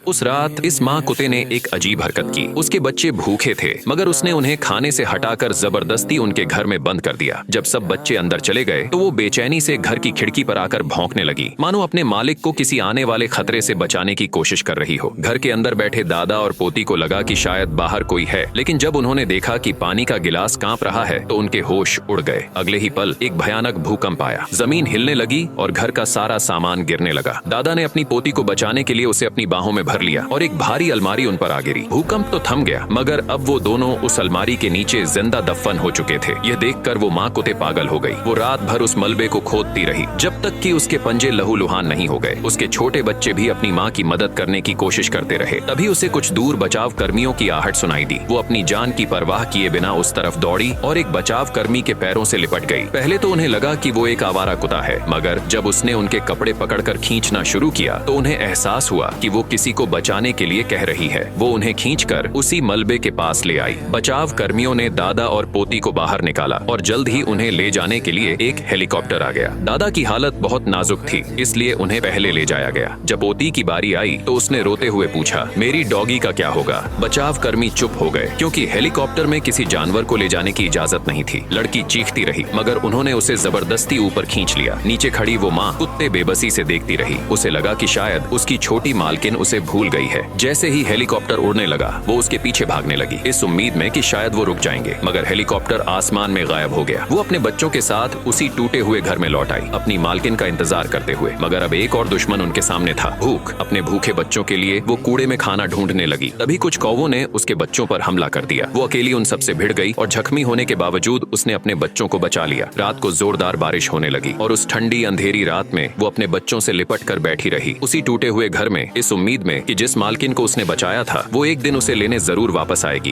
उस रात इस माँ कुत्ते ने एक अजीब हरकत की। उसके बच्चे भूखे थे, मगर उसने उन्हें खाने से हटाकर जबरदस्ती उनके घर में बंद कर दिया। जब सब बच्चे अंदर चले गए तो वो बेचैनी से घर की खिड़की पर आकर भौंकने लगी, मानो अपने मालिक को किसी आने वाले खतरे से बचाने की कोशिश कर रही हो। घर के अंदर बैठे दादा और पोती को लगा कि शायद बाहर कोई है, लेकिन जब उन्होंने देखा कि पानी का गिलास कांप रहा है तो उनके होश उड़ गए। अगले ही पल एक भयानक भूकंप आया, जमीन हिलने लगी और घर का सारा सामान गिरने लगा। दादा ने अपनी पोती को बचाने के लिए उसे अपनी बाहों में भर लिया और एक भारी अलमारी उन पर आ गिरी। भूकंप तो थम गया, मगर अब वो दोनों उस अलमारी के नीचे जिंदा दफन हो चुके थे। यह देखकर वो माँ कुत्ते पागल हो गई। वो रात भर उस मलबे को खोदती रही, जब तक कि उसके पंजे लहूलुहान नहीं हो गए। उसके छोटे बच्चे भी अपनी माँ की मदद करने की कोशिश करते रहे। तभी उसे कुछ दूर बचाव कर्मियों की आहट सुनाई दी। वो अपनी जान की परवाह किए बिना उस तरफ दौड़ी और एक बचाव कर्मी के पैरों से लिपट गई। पहले तो उन्हें लगा कि वो एक आवारा कुत्ता है, मगर जब उसने उनके कपड़े पकड़कर खींचना शुरू किया तो उन्हें एहसास हुआ कि वो किसी को बचाने के लिए कह रही है। वो उन्हें खींचकर उसी मलबे के पास ले आई। बचाव कर्मियों ने दादा और पोती को बाहर निकाला और जल्द ही उन्हें ले जाने के लिए एक हेलीकॉप्टर आ गया। दादा की हालत बहुत नाजुक थी, इसलिए उन्हें पहले ले जाया गया। जब पोती की बारी आई तो उसने रोते हुए पूछा, मेरी डॉगी का क्या होगा? बचाव कर्मी चुप हो गए, क्योंकि हेलीकॉप्टर में किसी जानवर को ले जाने की इजाजत नहीं थी। लड़की चीखती रही, मगर उन्होंने उसे जबरदस्ती ऊपर खींच लिया। नीचे खड़ी वो माँ कुत्ते बेबसी से देखती रही। उसे लगा कि शायद उसकी छोटी मालकिन उसे भूल गई है। जैसे ही हेलीकॉप्टर उड़ने लगा, वो उसके पीछे भागने लगी, इस उम्मीद में कि शायद वो रुक जाएंगे, मगर हेलीकॉप्टर आसमान में गायब हो गया। वो अपने बच्चों के साथ उसी टूटे हुए घर में लौट आई, अपनी मालकिन का इंतजार करते हुए। मगर अब एक और दुश्मन उनके सामने था, भूख। अपने भूखे बच्चों के लिए वो कूड़े में खाना ढूंढने लगी। तभी कुछ कौवों ने उसके बच्चों पर हमला कर दिया। वो अकेली उन सबसे भिड़ गई और जख्मी होने के बावजूद उसने अपने बच्चों को बचा लिया। रात को जोरदार बारिश होने लगी और उस ठंडी अंधेरी रात में वो अपने बच्चों से लिपट कर बैठी रही, उसी टूटे हुए घर में, इस उम्मीद में कि जिस मालकिन को उसने बचाया था वो एक दिन उसे लेने जरूर वापस आएगी।